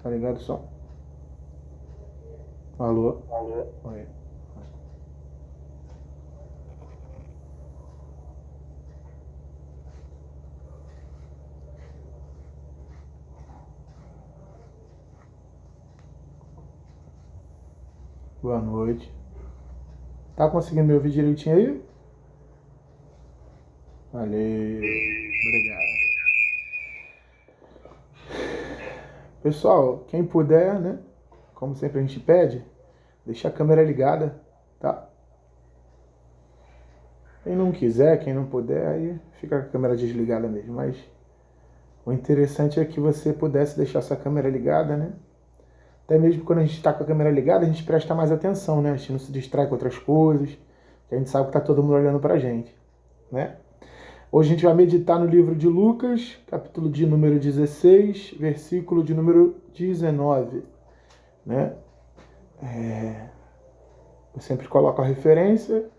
Tá ligado o som? Alô? Alô? Oi. Boa noite. Tá conseguindo me ouvir direitinho aí? Valeu. Obrigado. Pessoal, quem puder, né? Como sempre a gente pede, deixa a câmera ligada, tá? Quem não quiser, quem não puder, aí fica com a câmera desligada mesmo. Mas o interessante é que você pudesse deixar sua câmera ligada, né? Até mesmo quando a gente está com a câmera ligada, a gente presta mais atenção, né? A gente não se distrai com outras coisas, que a gente sabe que tá todo mundo olhando pra gente, né? Hoje a gente vai meditar no livro de Lucas, capítulo de número 16, versículo de número 19, né? Eu sempre coloco a referência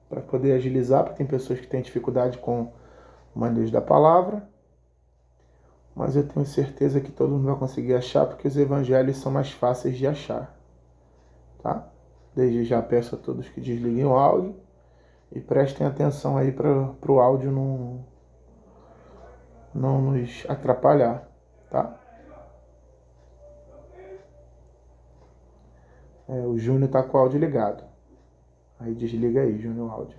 para poder agilizar, porque tem pessoas que têm dificuldade com o manejo da palavra, mas eu tenho certeza que todo mundo vai conseguir achar, porque os evangelhos são mais fáceis de achar, tá? Desde já peço a todos que desliguem o áudio e prestem atenção aí para o áudio não nos atrapalhar, tá? O Júnior tá com o áudio ligado. Aí desliga aí, Júnior, o áudio.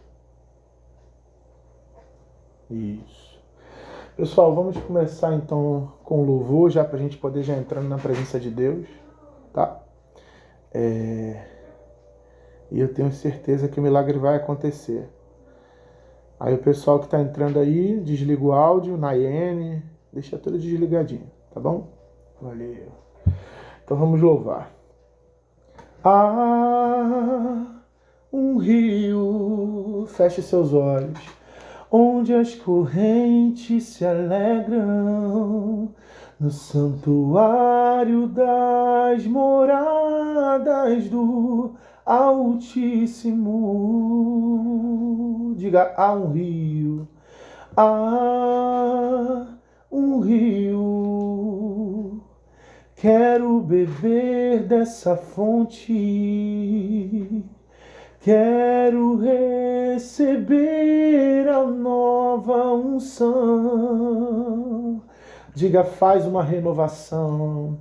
Isso. Pessoal, vamos começar então com o louvor, já pra gente poder já entrando na presença de Deus, tá? E eu tenho certeza que o milagre vai acontecer. Aí o pessoal que tá entrando aí, desliga o áudio, Nayene, deixa tudo desligadinho, tá bom? Valeu. Então vamos louvar. Um rio, feche seus olhos, onde as correntes se alegram, no santuário das moradas do Altíssimo. Diga, há um rio, quero beber dessa fonte, quero receber a nova unção. Diga, faz uma renovação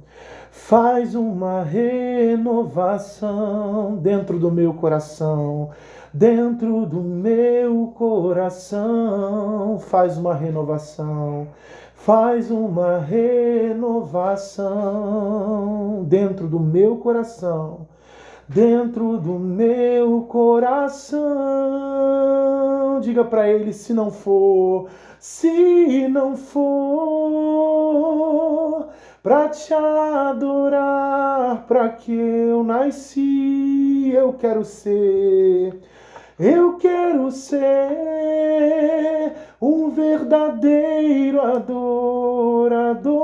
dentro do meu coração, dentro do meu coração, faz uma renovação dentro do meu coração, dentro do meu coração. Diga para ele, se não for para te adorar, para que eu nasci, eu quero ser um verdadeiro adorador.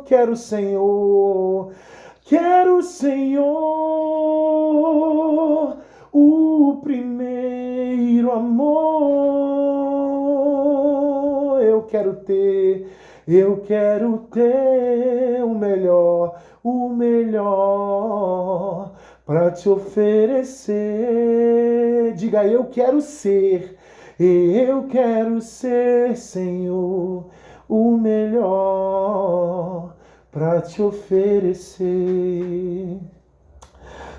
Quero, Senhor, o primeiro amor. Eu quero ter o melhor para te oferecer. Diga, eu quero ser, Senhor, o melhor para te oferecer.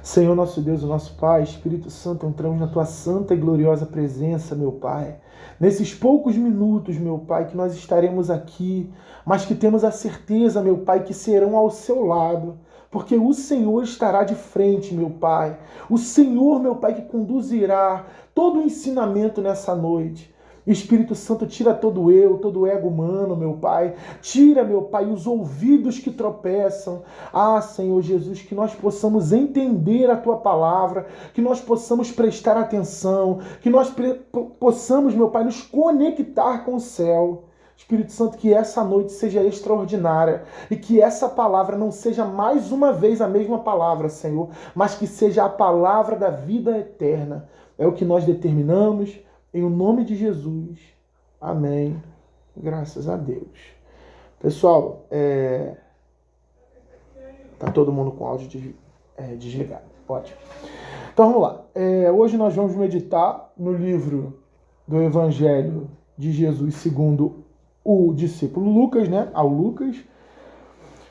Senhor nosso Deus, o nosso Pai, Espírito Santo, entramos na Tua santa e gloriosa presença, meu Pai. Nesses poucos minutos, meu Pai, que nós estaremos aqui, mas que temos a certeza, meu Pai, que serão ao seu lado, porque o Senhor estará de frente, meu Pai. O Senhor, meu Pai, que conduzirá todo o ensinamento nessa noite. Espírito Santo, tira todo o ego humano, meu Pai. Tira, meu Pai, os ouvidos que tropeçam. Senhor Jesus, que nós possamos entender a Tua palavra, que nós possamos prestar atenção, que nós possamos, meu Pai, nos conectar com o céu. Espírito Santo, que essa noite seja extraordinária e que essa palavra não seja mais uma vez a mesma palavra, Senhor, mas que seja a palavra da vida eterna. É o que nós determinamos. Em o nome de Jesus. Amém. Graças a Deus. Pessoal, Tá todo mundo com áudio desligado. Ótimo. Então vamos lá. Hoje nós vamos meditar no livro do Evangelho de Jesus segundo o discípulo Lucas, né? Ao Lucas,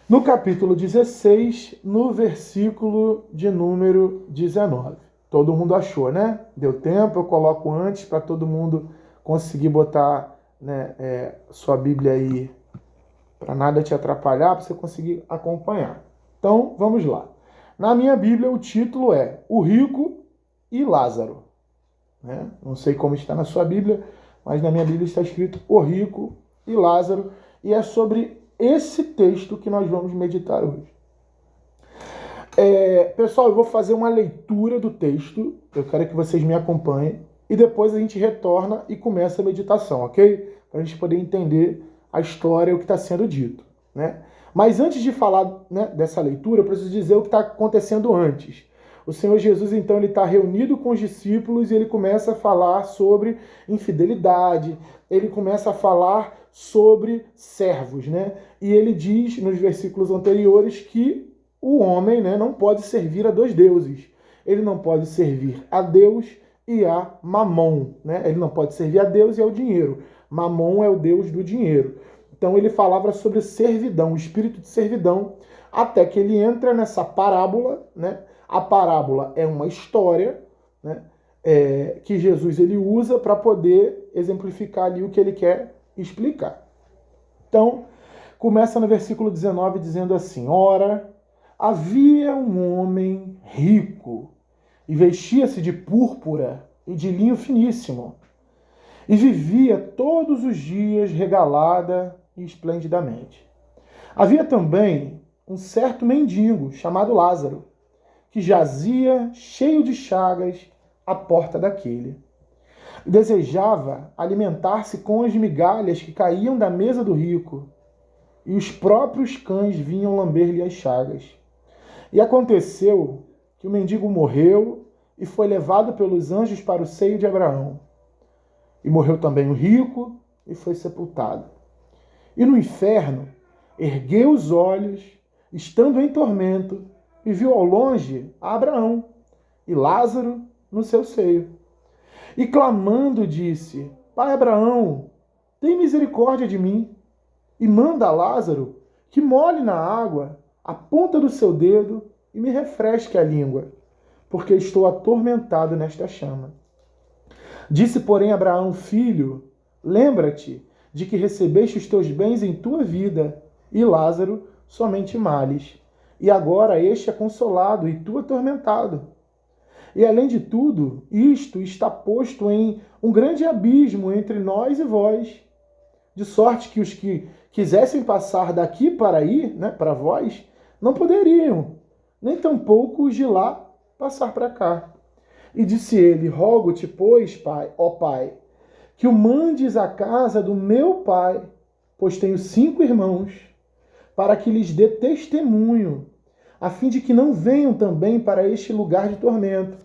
no capítulo 16, no versículo de número 19. Todo mundo achou, né? Deu tempo, eu coloco antes para todo mundo conseguir botar, né, sua Bíblia aí, para nada te atrapalhar, para você conseguir acompanhar. Então, vamos lá. Na minha Bíblia, o título é O Rico e Lázaro. Né? Não sei como está na sua Bíblia, mas na minha Bíblia está escrito O Rico e Lázaro, e é sobre esse texto que nós vamos meditar hoje. Pessoal, eu vou fazer uma leitura do texto, eu quero que vocês me acompanhem, e depois a gente retorna e começa a meditação, ok? Para a gente poder entender a história, o que está sendo dito, né? Mas antes de falar, né, dessa leitura, eu preciso dizer o que está acontecendo antes. O Senhor Jesus, então, ele está reunido com os discípulos e ele começa a falar sobre infidelidade, ele começa a falar sobre servos, né? E ele diz nos versículos anteriores que o homem, né, não pode servir a dois deuses. Ele não pode servir a Deus e a Mamon, né? Ele não pode servir a Deus e ao dinheiro. Mamon é o deus do dinheiro. Então ele falava sobre servidão, o espírito de servidão, até que ele entra nessa parábola, né? A parábola é uma história, né, que Jesus ele usa para poder exemplificar ali o que ele quer explicar. Então, começa no versículo 19 dizendo assim: Ora, havia um homem rico e vestia-se de púrpura e de linho finíssimo e vivia todos os dias regalada e esplendidamente. Havia também um certo mendigo chamado Lázaro, que jazia cheio de chagas à porta daquele. Desejava alimentar-se com as migalhas que caíam da mesa do rico, e os próprios cães vinham lamber-lhe as chagas. E aconteceu que o mendigo morreu e foi levado pelos anjos para o seio de Abraão. E morreu também o rico e foi sepultado. E no inferno ergueu os olhos, estando em tormento, e viu ao longe a Abraão e Lázaro no seu seio. E clamando disse: Pai Abraão, tem misericórdia de mim, e manda a Lázaro que molhe na água a ponta do seu dedo e me refresque a língua, porque estou atormentado nesta chama. Disse, porém, Abraão: Filho, lembra-te de que recebeste os teus bens em tua vida, e Lázaro somente males. E agora este é consolado e tu atormentado. E além de tudo, isto está posto em um grande abismo entre nós e vós, de sorte que os que quisessem passar daqui para aí, né, para vós, não poderiam, nem tampouco os de lá passar para cá. E disse ele: Rogo-te, pois, pai, ó pai, que o mandes à casa do meu pai, pois tenho 5 irmãos, para que lhes dê testemunho, a fim de que não venham também para este lugar de tormento.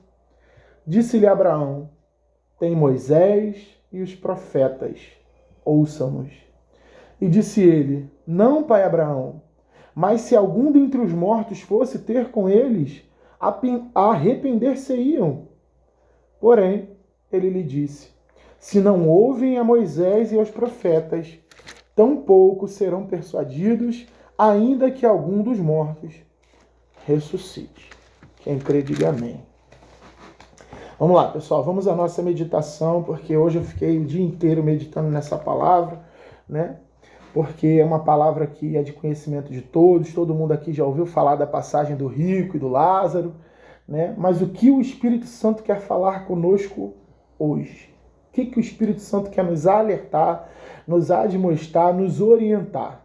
Disse-lhe Abraão: Tem Moisés e os profetas, ouçam-nos. E disse ele: Não, pai Abraão, mas se algum dentre os mortos fosse ter com eles, arrepender-se-iam. Porém, ele lhe disse: Se não ouvem a Moisés e aos profetas, tampouco serão persuadidos, ainda que algum dos mortos ressuscite. Quem crê, diga amém. Vamos lá, pessoal, vamos à nossa meditação, porque hoje eu fiquei o dia inteiro meditando nessa palavra, né? Porque é uma palavra que é de conhecimento de todos, todo mundo aqui já ouviu falar da passagem do rico e do Lázaro, né? Mas o que o Espírito Santo quer falar conosco hoje? O que o Espírito Santo quer nos alertar, nos admoestar, nos orientar?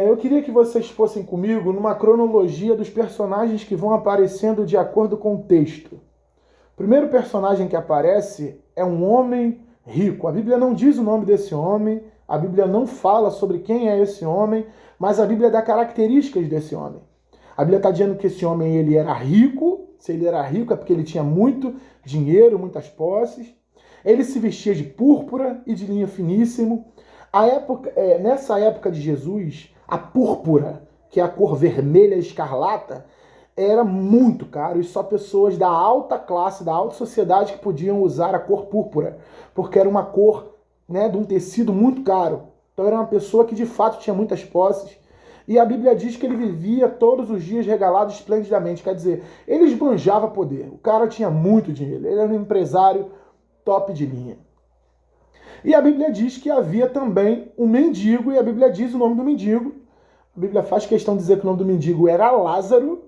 Eu queria que vocês fossem comigo numa cronologia dos personagens que vão aparecendo de acordo com o texto. O primeiro personagem que aparece é um homem rico. A Bíblia não diz o nome desse homem, a Bíblia não fala sobre quem é esse homem, mas a Bíblia dá características desse homem. A Bíblia está dizendo que esse homem ele era rico. Se ele era rico é porque ele tinha muito dinheiro, muitas posses. Ele se vestia de púrpura e de linho finíssimo. Nessa época de Jesus, a púrpura que é a cor vermelha escarlata, era muito caro e só pessoas da alta classe, da alta sociedade que podiam usar a cor púrpura, porque era uma cor, né, de um tecido muito caro. Então era uma pessoa que de fato tinha muitas posses. E a Bíblia diz que ele vivia todos os dias regalado esplendidamente. Quer dizer, ele esbanjava poder. O cara tinha muito dinheiro. Ele era um empresário top de linha. E a Bíblia diz que havia também um mendigo, e a Bíblia diz o nome do mendigo. A Bíblia faz questão de dizer que o nome do mendigo era Lázaro,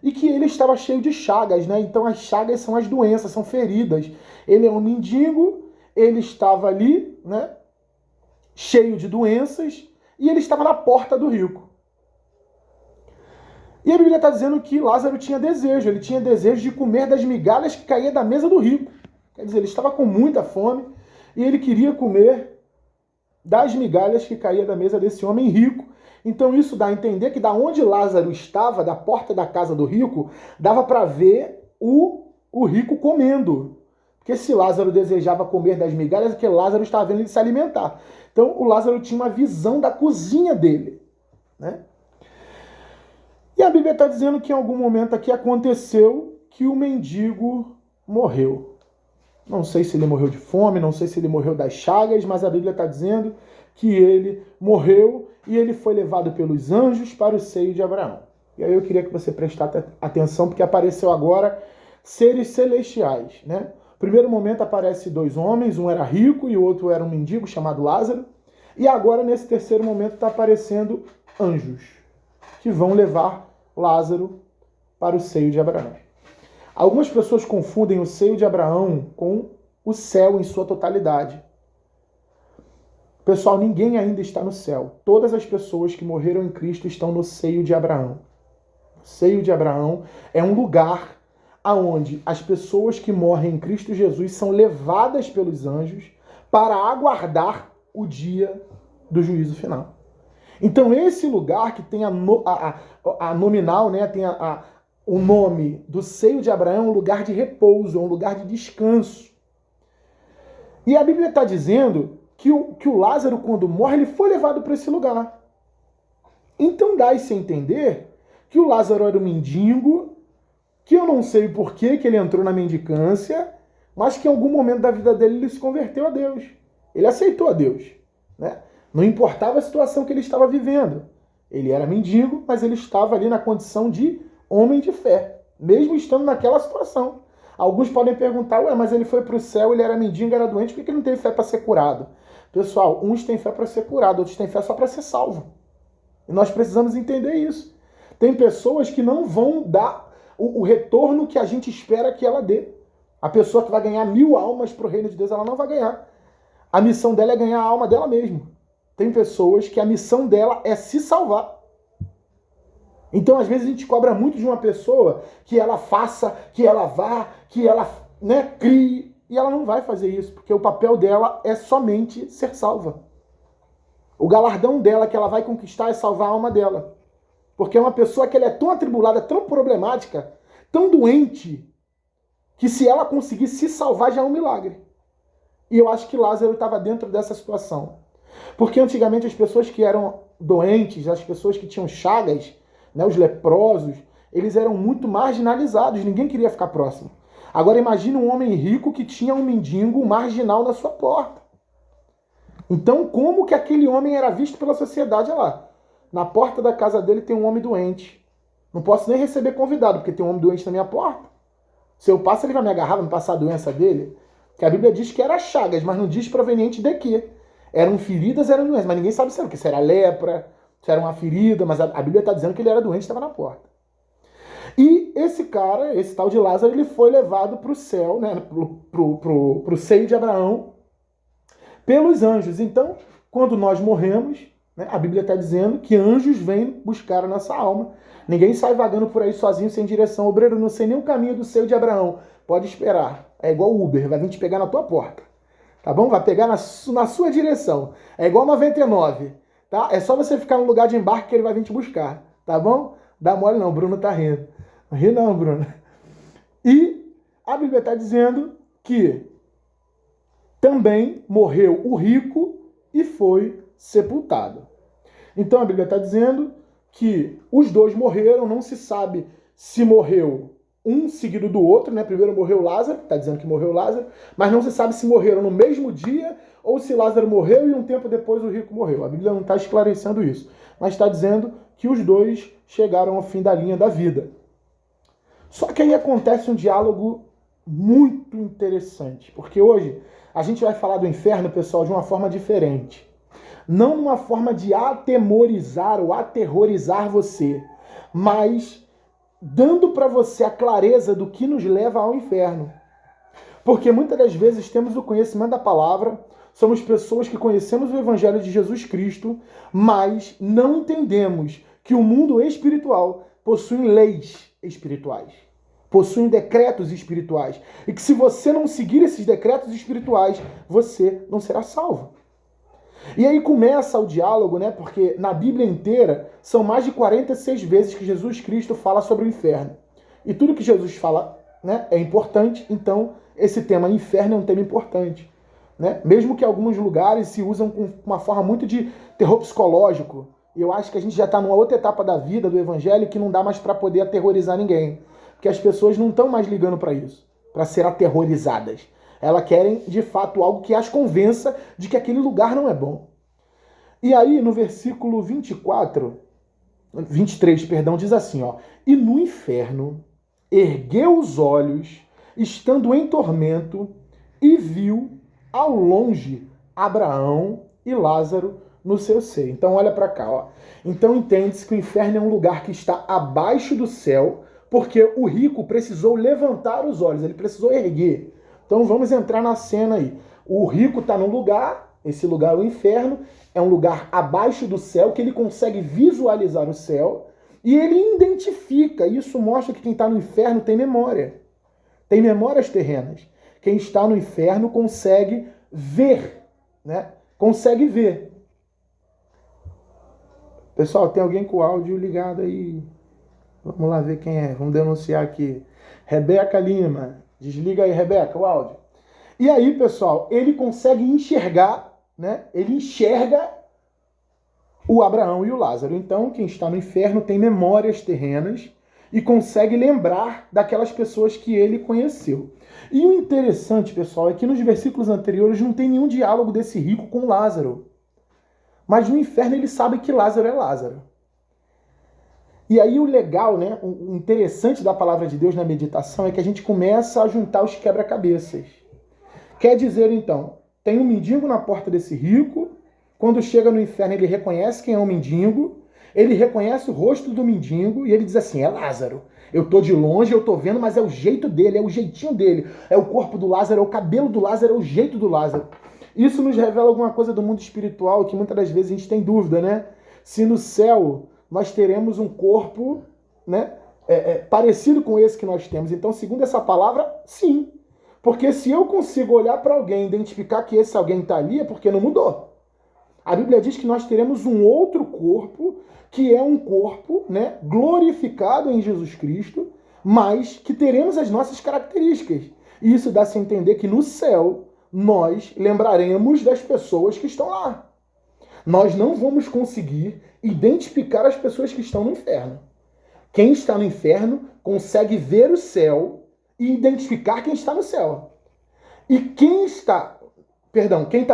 e que ele estava cheio de chagas, né? Então as chagas são as doenças, são feridas. Ele é um mendigo, ele estava ali, né? Cheio de doenças, e ele estava na porta do rico. E a Bíblia está dizendo que Lázaro tinha desejo, ele tinha desejo de comer das migalhas que caía da mesa do rico. Quer dizer, ele estava com muita fome e ele queria comer das migalhas que caía da mesa desse homem rico. Então isso dá a entender que da onde Lázaro estava, da porta da casa do rico, dava para ver o rico comendo. Porque se Lázaro desejava comer das migalhas, é que Lázaro estava vendo ele se alimentar. Então o Lázaro tinha uma visão da cozinha dele, né? E a Bíblia está dizendo que em algum momento aqui aconteceu que o mendigo morreu. Não sei se ele morreu de fome, não sei se ele morreu das chagas, mas a Bíblia está dizendo que ele morreu e ele foi levado pelos anjos para o seio de Abraão. E aí eu queria que você prestasse atenção, porque apareceu agora seres celestiais, né? No primeiro momento aparece dois homens, um era rico e o outro era um mendigo chamado Lázaro. E agora, nesse terceiro momento, está aparecendo anjos que vão levar Lázaro para o seio de Abraão. Algumas pessoas confundem o seio de Abraão com o céu em sua totalidade. Pessoal, ninguém ainda está no céu. Todas as pessoas que morreram em Cristo estão no seio de Abraão. O seio de Abraão é um lugar aonde as pessoas que morrem em Cristo Jesus são levadas pelos anjos para aguardar o dia do juízo final. Então esse lugar que tem a nominal, né, tem o nome do seio de Abraão, é um lugar de repouso, é um lugar de descanso. E a Bíblia está dizendo que o Lázaro, quando morre, ele foi levado para esse lugar. Então dá-se a entender que o Lázaro era um mendigo, que eu não sei por que ele entrou na mendicância, mas que em algum momento da vida dele ele se converteu a Deus. Ele aceitou a Deus, né? Não importava a situação que ele estava vivendo. Ele era mendigo, mas ele estava ali na condição de homem de fé, mesmo estando naquela situação. Alguns podem perguntar, ué, mas ele foi para o céu, ele era mendigo, era doente, por que ele não teve fé para ser curado? Pessoal, uns têm fé para ser curado, outros têm fé só para ser salvo. E nós precisamos entender isso. Tem pessoas que não vão dar o retorno que a gente espera que ela dê. A pessoa que vai ganhar 1000 almas para o reino de Deus, ela não vai ganhar. A missão dela é ganhar a alma dela mesma. Tem pessoas que a missão dela é se salvar. Então, às vezes, a gente cobra muito de uma pessoa que ela faça, que ela vá, que ela, né, crie, e ela não vai fazer isso, porque o papel dela é somente ser salva. O galardão dela que ela vai conquistar é salvar a alma dela. Porque é uma pessoa que ela é tão atribulada, tão problemática, tão doente, que se ela conseguir se salvar já é um milagre. E eu acho que Lázaro estava dentro dessa situação. Porque antigamente as pessoas que eram doentes, as pessoas que tinham chagas, né, os leprosos, eles eram muito marginalizados, ninguém queria ficar próximo. Agora imagine um homem rico que tinha um mendigo marginal na sua porta. Então como que aquele homem era visto pela sociedade? Olha lá, na porta da casa dele tem um homem doente. Não posso nem receber convidado, porque tem um homem doente na minha porta. Se eu passo, ele vai me agarrar, vai me passar a doença dele. Que a Bíblia diz que era chagas, mas não diz proveniente de quê. Eram feridas, eram doenças, mas ninguém sabe se era o que. Se era lepra, se era uma ferida, mas a Bíblia está dizendo que ele era doente e estava na porta. E esse cara, esse tal de Lázaro, ele foi levado para o céu, né, pro seio de Abraão, pelos anjos. Então, quando nós morremos, né, a Bíblia está dizendo que anjos vêm buscar a nossa alma. Ninguém sai vagando por aí sozinho, sem direção. Obreiro, não sei nem o caminho do seio de Abraão. Pode esperar. É igual o Uber, vai vir te pegar na tua porta. Tá bom? Vai pegar na sua direção. É igual 99, tá? É só você ficar no lugar de embarque que ele vai vir te buscar, tá bom? Dá mole não, Bruno tá rindo. Não ri não, Bruno. E a Bíblia está dizendo que também morreu o rico e foi sepultado. Então a Bíblia está dizendo que os dois morreram, não se sabe se morreu um seguido do outro, né? Primeiro morreu Lázaro, está dizendo que morreu Lázaro, mas não se sabe se morreram no mesmo dia ou se Lázaro morreu e um tempo depois o rico morreu. A Bíblia não está esclarecendo isso, mas está dizendo que os dois chegaram ao fim da linha da vida. Só que aí acontece um diálogo muito interessante, porque hoje a gente vai falar do inferno, pessoal, de uma forma diferente. Não uma forma de atemorizar ou aterrorizar você, mas dando para você a clareza do que nos leva ao inferno. Porque muitas das vezes temos o conhecimento da palavra, somos pessoas que conhecemos o Evangelho de Jesus Cristo, mas não entendemos que o mundo espiritual possui leis espirituais, possui decretos espirituais, e que se você não seguir esses decretos espirituais, você não será salvo. E aí começa o diálogo, né? Porque na Bíblia inteira são mais de 46 vezes que Jesus Cristo fala sobre o inferno. E tudo que Jesus fala, né, é importante, então esse tema inferno é um tema importante, né? Mesmo que alguns lugares se usam com uma forma muito de terror psicológico. E eu acho que a gente já está numa outra etapa da vida, do evangelho, que não dá mais para poder aterrorizar ninguém. Porque as pessoas não estão mais ligando para isso, para ser aterrorizadas. Elas querem, de fato, algo que as convença de que aquele lugar não é bom. E aí, no versículo 23, diz assim, ó: E no inferno ergueu os olhos, estando em tormento, e viu ao longe Abraão e Lázaro no seu seio. Então olha para cá, ó. Então entende-se que o inferno é um lugar que está abaixo do céu, porque o rico precisou levantar os olhos, ele precisou erguer. Então vamos entrar na cena aí. O rico está num lugar, esse lugar é o inferno, é um lugar abaixo do céu, que ele consegue visualizar o céu, e ele identifica. Isso mostra que quem está no inferno tem memória. Tem memórias terrenas. Quem está no inferno consegue ver, né? Consegue ver. Pessoal, tem alguém com o áudio ligado aí? Vamos lá ver quem é. Vamos denunciar aqui. Rebeca Lima. Desliga aí, Rebeca, o áudio. E aí, pessoal, ele consegue enxergar, né? Ele enxerga o Abraão e o Lázaro. Então, quem está no inferno tem memórias terrenas e consegue lembrar daquelas pessoas que ele conheceu. E o interessante, pessoal, é que nos versículos anteriores não tem nenhum diálogo desse rico com Lázaro. Mas no inferno ele sabe que Lázaro é Lázaro. E aí o legal, né, o interessante da palavra de Deus na meditação é que a gente começa a juntar os quebra-cabeças. Quer dizer, então, tem um mendigo na porta desse rico, quando chega no inferno ele reconhece quem é o mendigo, ele reconhece o rosto do mendigo e ele diz assim, é Lázaro. Eu tô de longe, eu tô vendo, mas é o jeito dele, é o jeitinho dele. É o corpo do Lázaro, é o cabelo do Lázaro, é o jeito do Lázaro. Isso nos revela alguma coisa do mundo espiritual que muitas das vezes a gente tem dúvida, né? Se no céu nós teremos um corpo, né, parecido com esse que nós temos. Então, segundo essa palavra, sim. Porque se eu consigo olhar para alguém e identificar que esse alguém está ali, é porque não mudou. A Bíblia diz que nós teremos um outro corpo, que é um corpo, né, glorificado em Jesus Cristo, mas que teremos as nossas características. E isso dá-se a entender que no céu nós lembraremos das pessoas que estão lá. Nós não vamos conseguir identificar as pessoas que estão no inferno. Quem está no inferno consegue ver o céu e identificar quem está no céu. E quem está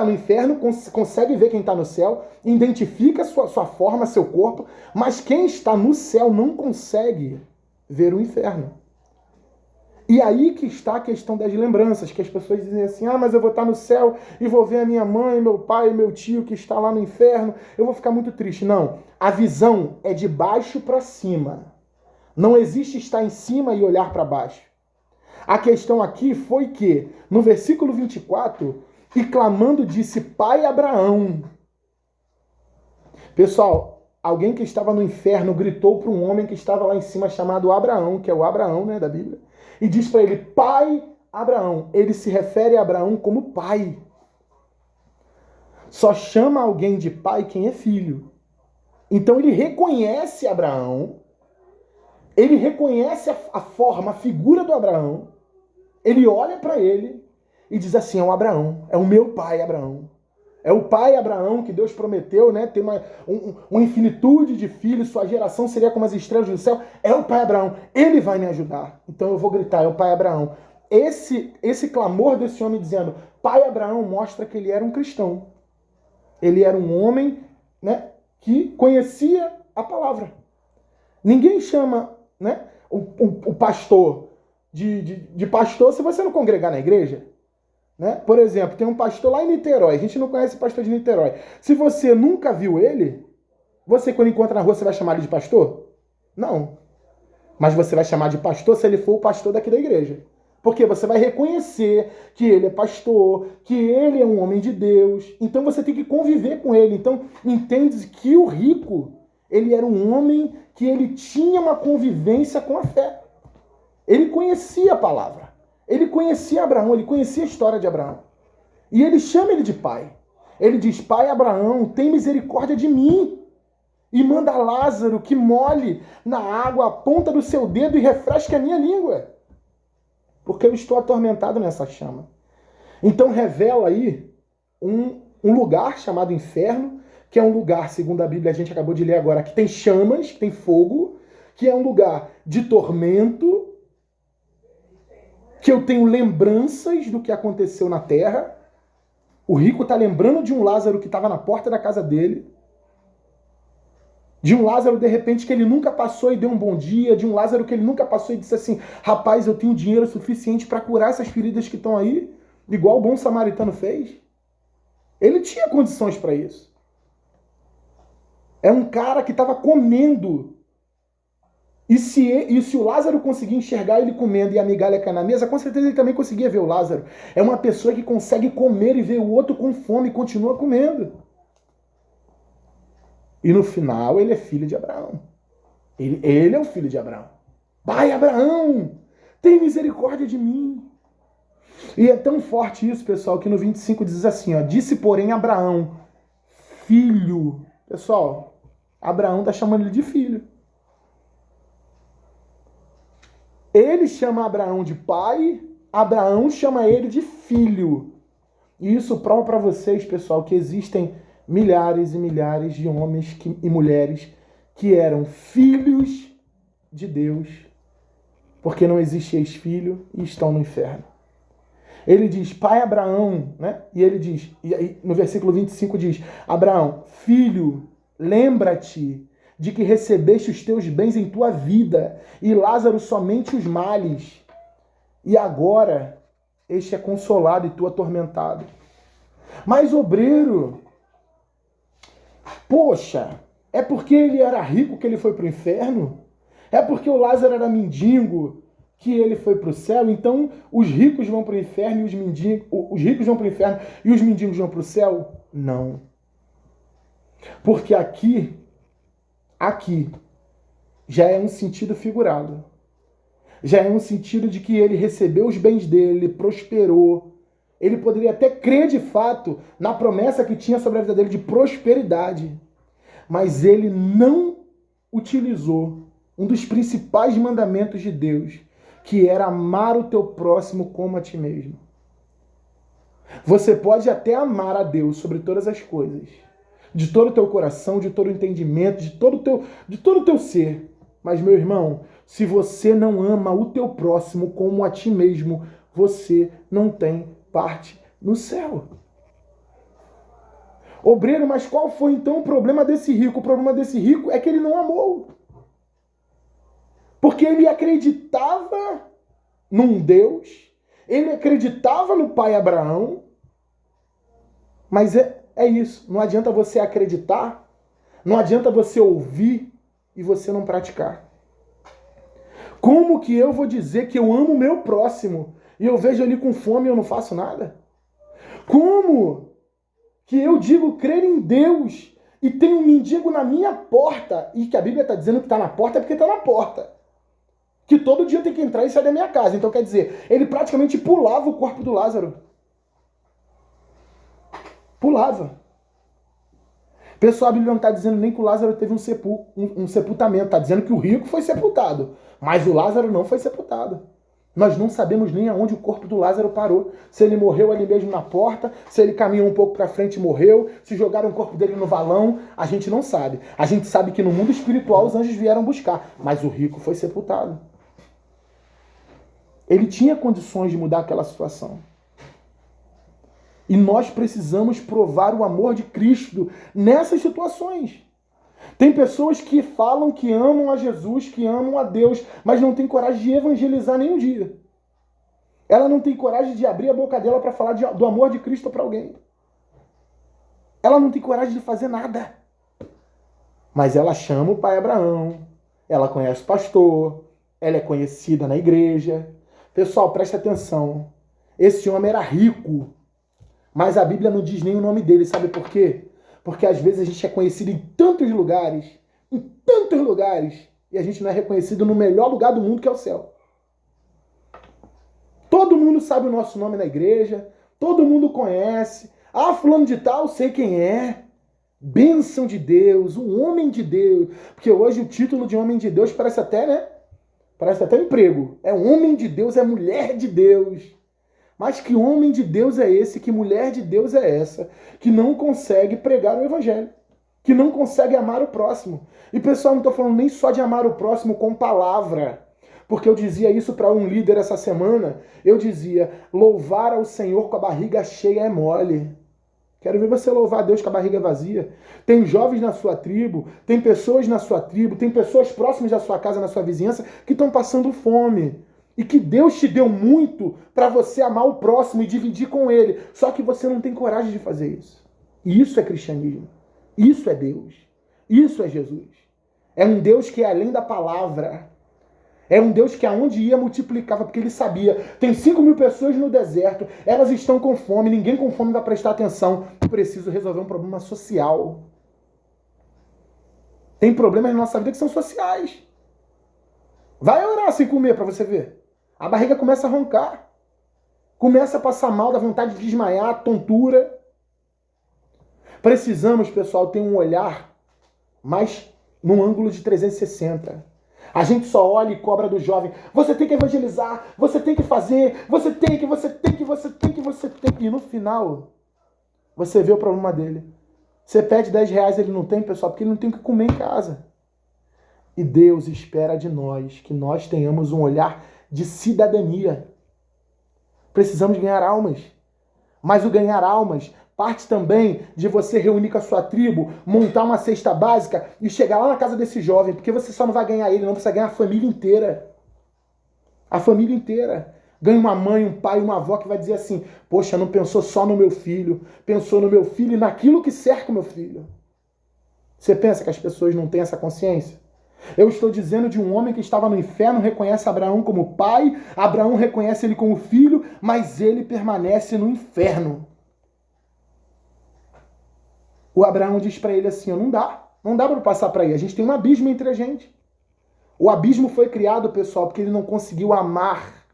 no inferno consegue ver quem está no céu, identifica sua forma, seu corpo, mas quem está no céu não consegue ver o inferno. E aí que está a questão das lembranças, que as pessoas dizem assim, mas eu vou estar no céu e vou ver a minha mãe, meu pai, meu tio que está lá no inferno, eu vou ficar muito triste. Não, a visão é de baixo para cima. Não existe estar em cima e olhar para baixo. A questão aqui foi que, no versículo 24, e clamando disse, Pai Abraão. Pessoal, alguém que estava no inferno gritou para um homem que estava lá em cima chamado Abraão, que é o Abraão, né, da Bíblia, e diz para ele, Pai Abraão. Ele se refere a Abraão como pai. Só chama alguém de pai quem é filho. Então ele reconhece Abraão, ele reconhece a forma, a figura do Abraão, ele olha para ele e diz assim, é o Abraão, é o meu pai Abraão, É o pai Abraão que Deus prometeu, né? Ter uma infinitude de filhos, sua geração seria como as estrelas do céu. É o pai Abraão. Ele vai me ajudar. Então eu vou gritar, é o pai Abraão. Esse clamor desse homem dizendo, pai Abraão, mostra que ele era um cristão. Ele era um homem, né, que conhecia a palavra. Ninguém chama, né, o pastor de pastor se você não congregar na igreja. Né? Por exemplo, tem um pastor lá em Niterói, a gente não conhece o pastor de Niterói. Se você nunca viu ele, você quando encontra na rua, você vai chamar ele de pastor? Não. Mas você vai chamar de pastor se ele for o pastor daqui da igreja. Porque você vai reconhecer que ele é pastor, que ele é um homem de Deus. Então você tem que conviver com ele. Então entende que o rico, ele era um homem que ele tinha uma convivência com a fé. Ele conhecia a palavra. Ele conhecia Abraão, ele conhecia a história de Abraão. E ele chama ele de pai. Ele diz, pai Abraão, tem misericórdia de mim. E manda Lázaro que molhe na água a ponta do seu dedo e refresque a minha língua. Porque eu estou atormentado nessa chama. Então revela aí um lugar chamado inferno, que é um lugar, segundo a Bíblia, a gente acabou de ler agora, que tem chamas, que tem fogo, que é um lugar de tormento, que eu tenho lembranças do que aconteceu na terra. O rico está lembrando de um Lázaro que estava na porta da casa dele. De um Lázaro, de repente, que ele nunca passou e deu um bom dia. De um Lázaro que ele nunca passou e disse assim, rapaz, eu tenho dinheiro suficiente para curar essas feridas que estão aí. Igual o bom samaritano fez. Ele tinha condições para isso. É um cara que estava comendo. E se o Lázaro conseguia enxergar ele comendo e a migalha cair na mesa, com certeza ele também conseguia ver o Lázaro. É uma pessoa que consegue comer e ver o outro com fome e continua comendo. E no final ele é filho de Abraão. Ele é o filho de Abraão. Pai Abraão, tem misericórdia de mim. E é tão forte isso, pessoal, que no 25 diz assim, ó, disse porém Abraão, filho. Pessoal, Abraão está chamando ele de filho. Ele chama Abraão de pai, Abraão chama ele de filho. E isso prova para vocês, pessoal, que existem milhares e milhares de homens e mulheres que eram filhos de Deus, porque não existe ex-filho e estão no inferno. Ele diz, pai Abraão, né? E ele diz, e aí, no versículo 25 diz, Abraão, filho, lembra-te de que recebeste os teus bens em tua vida, e Lázaro somente os males. E agora, este é consolado e tu atormentado. Mas, obreiro, poxa, é porque ele era rico que ele foi para o inferno? É porque o Lázaro era mendigo que ele foi para o céu? Então, os ricos vão para o inferno e os ricos vão para o inferno e os mendigos vão para o céu? Não. Porque aqui já é um sentido figurado. Já é um sentido de que ele recebeu os bens dele, prosperou. Ele poderia até crer de fato na promessa que tinha sobre a vida dele de prosperidade. Mas ele não utilizou um dos principais mandamentos de Deus, que era amar o teu próximo como a ti mesmo. Você pode até amar a Deus sobre todas as coisas, de todo o teu coração, de todo o entendimento, de todo o teu ser. Mas, meu irmão, se você não ama o teu próximo como a ti mesmo, você não tem parte no céu. Obreiro, mas qual foi então o problema desse rico? O problema desse rico é que ele não amou. Porque ele acreditava num Deus, ele acreditava no pai Abraão, mas é isso, não adianta você acreditar, não adianta você ouvir e você não praticar. Como que eu vou dizer que eu amo o meu próximo e eu vejo ele com fome e eu não faço nada? Como que eu digo crer em Deus e tem um mendigo na minha porta, e que a Bíblia está dizendo que está na porta é porque está na porta, que todo dia eu tenho que entrar e sair da minha casa? Então quer dizer, ele praticamente pulava o corpo do Lázaro. Pulava. Pessoal, a Bíblia não está dizendo nem que o Lázaro teve um sepultamento, está dizendo que o rico foi sepultado, mas o Lázaro não foi sepultado. Nós não sabemos nem aonde o corpo do Lázaro parou. Se ele morreu ali mesmo na porta, se ele caminhou um pouco para frente e morreu, se jogaram o corpo dele no valão, a gente não sabe. A gente sabe que no mundo espiritual os anjos vieram buscar, mas o rico foi sepultado. Ele tinha condições de mudar aquela situação. E nós precisamos provar o amor de Cristo nessas situações. Tem pessoas que falam que amam a Jesus, que amam a Deus, mas não tem coragem de evangelizar nenhum dia. Ela não tem coragem de abrir a boca dela para falar do amor de Cristo para alguém. Ela não tem coragem de fazer nada. Mas ela chama o pai Abraão, ela conhece o pastor, ela é conhecida na igreja. Pessoal, presta atenção. Esse homem era rico, mas a Bíblia não diz nem o nome dele. Sabe por quê? Porque às vezes a gente é conhecido em tantos lugares, e a gente não é reconhecido no melhor lugar do mundo, que é o céu. Todo mundo sabe o nosso nome na igreja, todo mundo conhece. Ah, fulano de tal, sei quem é. Bênção de Deus, um homem de Deus. Porque hoje o título de homem de Deus parece até, né? Parece até emprego. É homem de Deus, é mulher de Deus. Mas que homem de Deus é esse, que mulher de Deus é essa, que não consegue pregar o evangelho, que não consegue amar o próximo? E pessoal, não estou falando nem só de amar o próximo com palavra, porque eu dizia isso para um líder essa semana, eu dizia, louvar ao Senhor com a barriga cheia é mole. Quero ver você louvar a Deus com a barriga vazia. Tem jovens na sua tribo, tem pessoas na sua tribo, tem pessoas próximas da sua casa, na sua vizinhança, que estão passando fome. E que Deus te deu muito para você amar o próximo e dividir com ele. Só que você não tem coragem de fazer isso. E isso é cristianismo. Isso é Deus. Isso é Jesus. É um Deus que é além da palavra. É um Deus que aonde ia multiplicava, porque ele sabia. Tem 5.000 pessoas no deserto, elas estão com fome, ninguém com fome vai prestar atenção. Eu preciso resolver um problema social. Tem problemas na nossa vida que são sociais. Vai orar sem comer para você ver. A barriga começa a roncar. Começa a passar mal, dá vontade de desmaiar, tontura. Precisamos, pessoal, ter um olhar mais num ângulo de 360. A gente só olha e cobra do jovem. Você tem que evangelizar, você tem que fazer, você tem que. E no final, você vê o problema dele. Você pede 10 reais, ele não tem, pessoal, porque ele não tem o que comer em casa. E Deus espera de nós que nós tenhamos um olhar de cidadania. Precisamos ganhar almas. Mas o ganhar almas parte também de você reunir com a sua tribo, montar uma cesta básica e chegar lá na casa desse jovem, porque você só não vai ganhar ele, não, precisa ganhar a família inteira. A família inteira. Ganha uma mãe, um pai, uma avó que vai dizer assim, poxa, não pensou só no meu filho, pensou no meu filho e naquilo que cerca o meu filho. Você pensa que as pessoas não têm essa consciência? Eu estou dizendo de um homem que estava no inferno, reconhece Abraão como pai, Abraão reconhece ele como filho, mas ele permanece no inferno. O Abraão diz para ele assim, não dá para passar para aí, a gente tem um abismo entre a gente. O abismo foi criado, pessoal, porque ele não conseguiu amar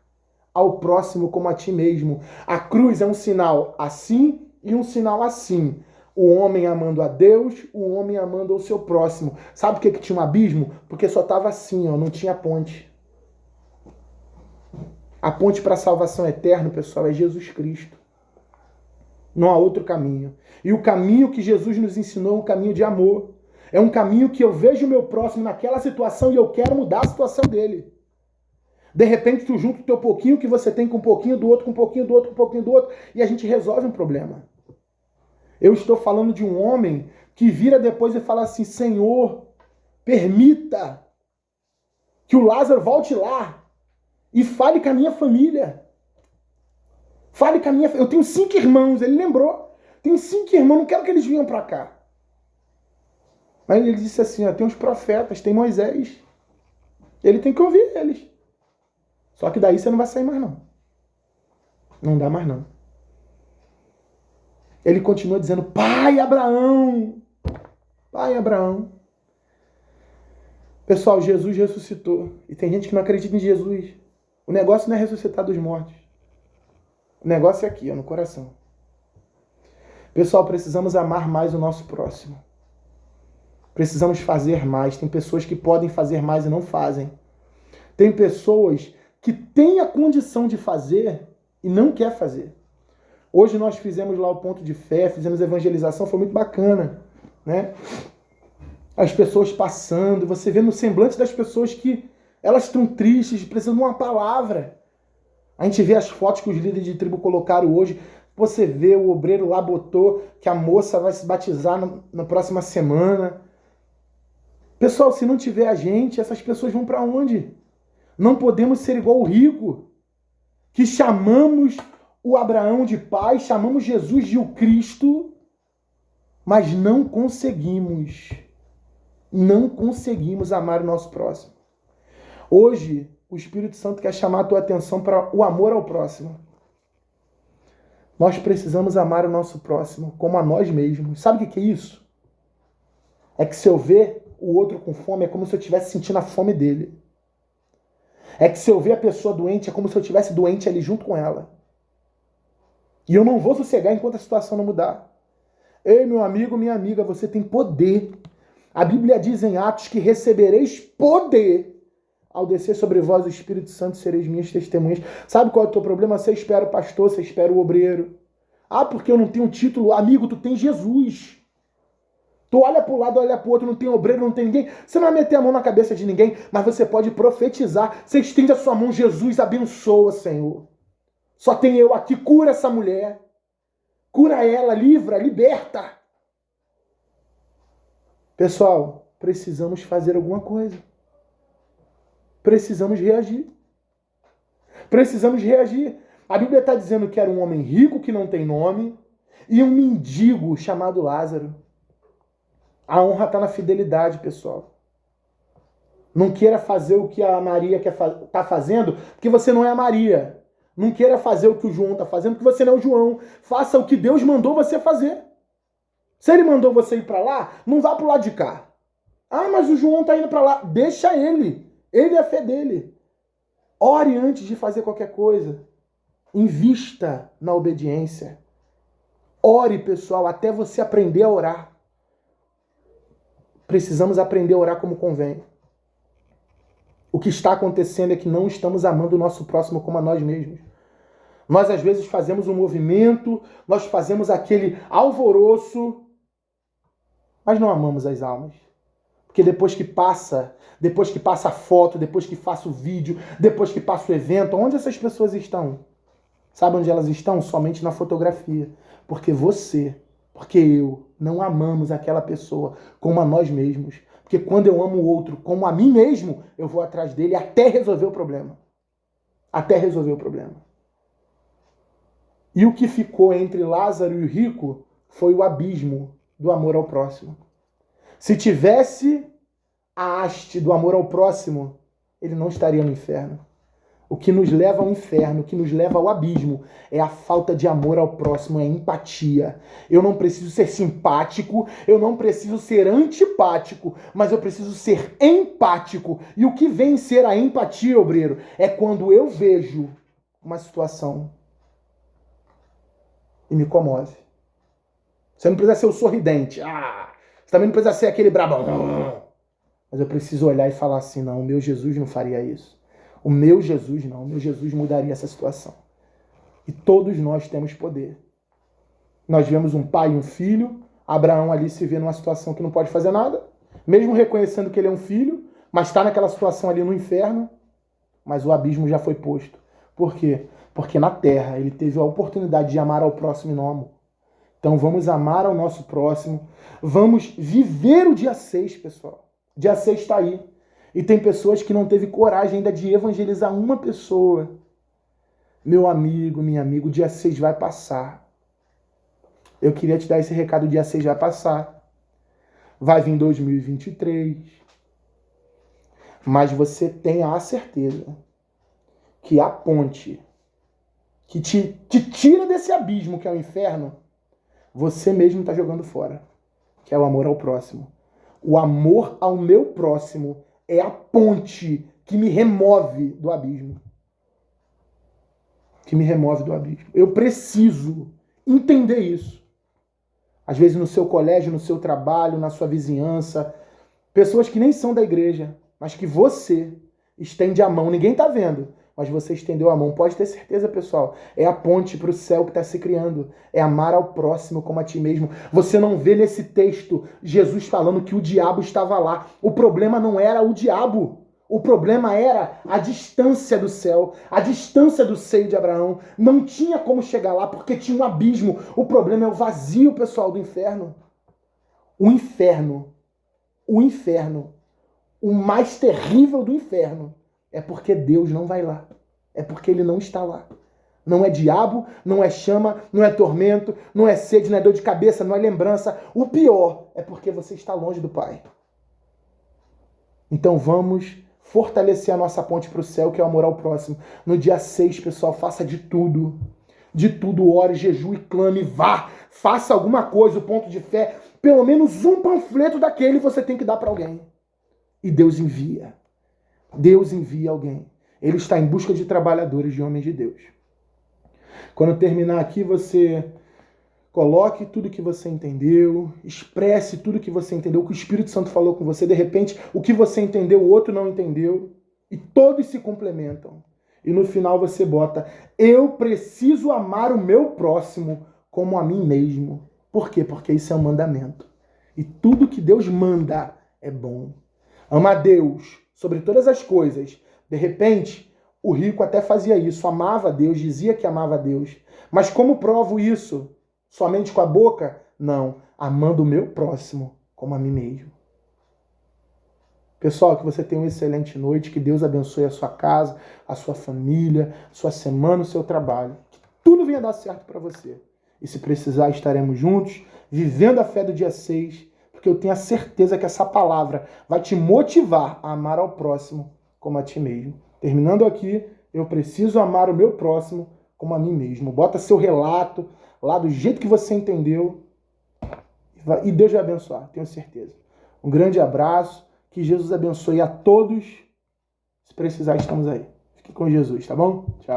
ao próximo como a ti mesmo. A cruz é um sinal assim e um sinal assim. O homem amando a Deus, o homem amando ao seu próximo. Sabe por que tinha um abismo? Porque só estava assim, ó, não tinha ponte. A ponte para a salvação eterna, pessoal, é Jesus Cristo. Não há outro caminho. E o caminho que Jesus nos ensinou é um caminho de amor. É um caminho que eu vejo o meu próximo naquela situação e eu quero mudar a situação dele. De repente, tu junta o teu pouquinho que você tem com um pouquinho do outro, com um pouquinho do outro, com um pouquinho do outro, e a gente resolve um problema. Eu estou falando de um homem que vira depois e fala assim, Senhor, permita que o Lázaro volte lá e fale com a minha família. Fale com a minha família. Eu tenho 5 irmãos, ele lembrou. Tenho 5 irmãos, não quero que eles venham para cá. Mas ele disse assim, ó, tem os profetas, tem Moisés. Ele tem que ouvir eles. Só que daí você não vai sair mais não. Não dá mais não. Ele continua dizendo, pai Abraão. Pai Abraão. Pessoal, Jesus ressuscitou. E tem gente que não acredita em Jesus. O negócio não é ressuscitar dos mortos. O negócio é aqui, ó, no coração. Pessoal, precisamos amar mais o nosso próximo. Precisamos fazer mais. Tem pessoas que podem fazer mais e não fazem. Tem pessoas que tem a condição de fazer e não quer fazer. Hoje nós fizemos lá o ponto de fé, fizemos evangelização, foi muito bacana, né? As pessoas passando, você vê no semblante das pessoas que elas estão tristes, precisando de uma palavra. A gente vê as fotos que os líderes de tribo colocaram hoje, você vê o obreiro lá botou que a moça vai se batizar na próxima semana. Pessoal, se não tiver a gente, essas pessoas vão para onde? Não podemos ser igual o rico, que chamamos o Abraão de pai, chamamos Jesus de o Cristo, mas não conseguimos amar o nosso próximo. Hoje, o Espírito Santo quer chamar a tua atenção para o amor ao próximo. Nós precisamos amar o nosso próximo como a nós mesmos. Sabe o que é isso? É que se eu ver o outro com fome, é como se eu estivesse sentindo a fome dele. É que se eu ver a pessoa doente, é como se eu estivesse doente ali junto com ela. E eu não vou sossegar enquanto a situação não mudar. Ei, meu amigo, minha amiga, você tem poder. A Bíblia diz em Atos que recebereis poder ao descer sobre vós o Espírito Santo, sereis minhas testemunhas. Sabe qual é o teu problema? Você espera o pastor, você espera o obreiro. Ah, porque eu não tenho título. Amigo, tu tem Jesus. Tu olha para o lado, olha para o outro, não tem obreiro, não tem ninguém. Você não vai meter a mão na cabeça de ninguém, mas você pode profetizar. Você estende a sua mão, Jesus abençoa, Senhor. Só tem eu aqui, cura essa mulher. Cura ela, livra, liberta. Pessoal, precisamos fazer alguma coisa. Precisamos reagir. Precisamos reagir. A Bíblia está dizendo que era um homem rico que não tem nome e um mendigo chamado Lázaro. A honra está na fidelidade, pessoal. Não queira fazer o que a Maria está fazendo, porque você não é a Maria. Não queira fazer o que o João está fazendo, porque você não é o João. Faça o que Deus mandou você fazer. Se ele mandou você ir para lá, não vá para o lado de cá. Ah, mas o João está indo para lá. Deixa ele. Ele é a fé dele. Ore antes de fazer qualquer coisa. Invista na obediência. Ore, pessoal, até você aprender a orar. Precisamos aprender a orar como convém. O que está acontecendo é que não estamos amando o nosso próximo como a nós mesmos. Nós, às vezes, fazemos um movimento, nós fazemos aquele alvoroço, mas não amamos as almas. Porque depois que passa a foto, depois que passa o vídeo, depois que passa o evento, onde essas pessoas estão? Sabe onde elas estão? Somente na fotografia. Porque eu não amamos aquela pessoa como a nós mesmos. Porque quando eu amo o outro como a mim mesmo, eu vou atrás dele até resolver o problema. Até resolver o problema. E o que ficou entre Lázaro e o rico foi o abismo do amor ao próximo. Se tivesse a haste do amor ao próximo, ele não estaria no inferno. O que nos leva ao inferno, o que nos leva ao abismo, é a falta de amor ao próximo, é a empatia. Eu não preciso ser simpático, eu não preciso ser antipático, mas eu preciso ser empático. E o que vem ser a empatia, obreiro, é quando eu vejo uma situação e me comove. Você não precisa ser o sorridente. Você também não precisa ser aquele brabão. Mas eu preciso olhar e falar assim, não, o meu Jesus não faria isso. O meu Jesus não, o meu Jesus mudaria essa situação. E todos nós temos poder. Nós vemos um pai e um filho, Abraão ali se vê numa situação que não pode fazer nada, mesmo reconhecendo que ele é um filho, mas está naquela situação ali no inferno, mas o abismo já foi posto. Por quê? Porque na terra ele teve a oportunidade de amar ao próximo e não amou. Então vamos amar ao nosso próximo, vamos viver o dia 6, pessoal. Dia 6 está aí. E tem pessoas que não teve coragem ainda de evangelizar uma pessoa. Meu amigo, minha amiga, o dia 6 vai passar. Eu queria te dar esse recado, o dia 6 vai passar. Vai vir 2023. Mas você tenha a certeza que a ponte que te tira desse abismo que é o inferno, você mesmo está jogando fora. Que é o amor ao próximo. O amor ao meu próximo é a ponte que me remove do abismo. Que me remove do abismo. Eu preciso entender isso. Às vezes no seu colégio, no seu trabalho, na sua vizinhança, pessoas que nem são da igreja, mas que você estende a mão, ninguém está vendo, mas você estendeu a mão. Pode ter certeza, pessoal. É a ponte para o céu que está se criando. É amar ao próximo como a ti mesmo. Você não vê nesse texto Jesus falando que o diabo estava lá. O problema não era o diabo. O problema era a distância do céu, a distância do seio de Abraão. Não tinha como chegar lá porque tinha um abismo. O problema é o vazio, pessoal, do inferno. O inferno, o mais terrível do inferno é porque Deus não vai lá. É porque ele não está lá. Não é diabo, não é chama, não é tormento, não é sede, não é dor de cabeça, não é lembrança. O pior é porque você está longe do Pai. Então vamos fortalecer a nossa ponte para o céu, que é o amor ao próximo. No dia 6, pessoal, faça de tudo. De tudo, ore, jejue, clame, vá. Faça alguma coisa, o ponto de fé. Pelo menos um panfleto daquele você tem que dar para alguém. E Deus envia. Deus envia alguém. Ele está em busca de trabalhadores, de homens de Deus. Quando terminar aqui, você coloque tudo que você entendeu, expresse tudo que você entendeu, o que o Espírito Santo falou com você. De repente, o que você entendeu, o outro não entendeu. E todos se complementam. E no final você bota: eu preciso amar o meu próximo como a mim mesmo. Por quê? Porque isso é um mandamento. E tudo que Deus manda é bom. Ama a Deus sobre todas as coisas. De repente, o rico até fazia isso, amava a Deus, dizia que amava a Deus. Mas como provo isso? Somente com a boca? Não, amando o meu próximo como a mim mesmo. Pessoal, que você tenha uma excelente noite, que Deus abençoe a sua casa, a sua família, sua semana, o seu trabalho. Que tudo venha dar certo para você. E se precisar, estaremos juntos, vivendo a fé do dia 6, porque eu tenho a certeza que essa palavra vai te motivar a amar ao próximo como a ti mesmo. Terminando aqui, eu preciso amar o meu próximo como a mim mesmo. Bota seu relato lá do jeito que você entendeu e Deus vai abençoar, tenho certeza. Um grande abraço, que Jesus abençoe a todos. Se precisar, estamos aí. Fique com Jesus, tá bom? Tchau.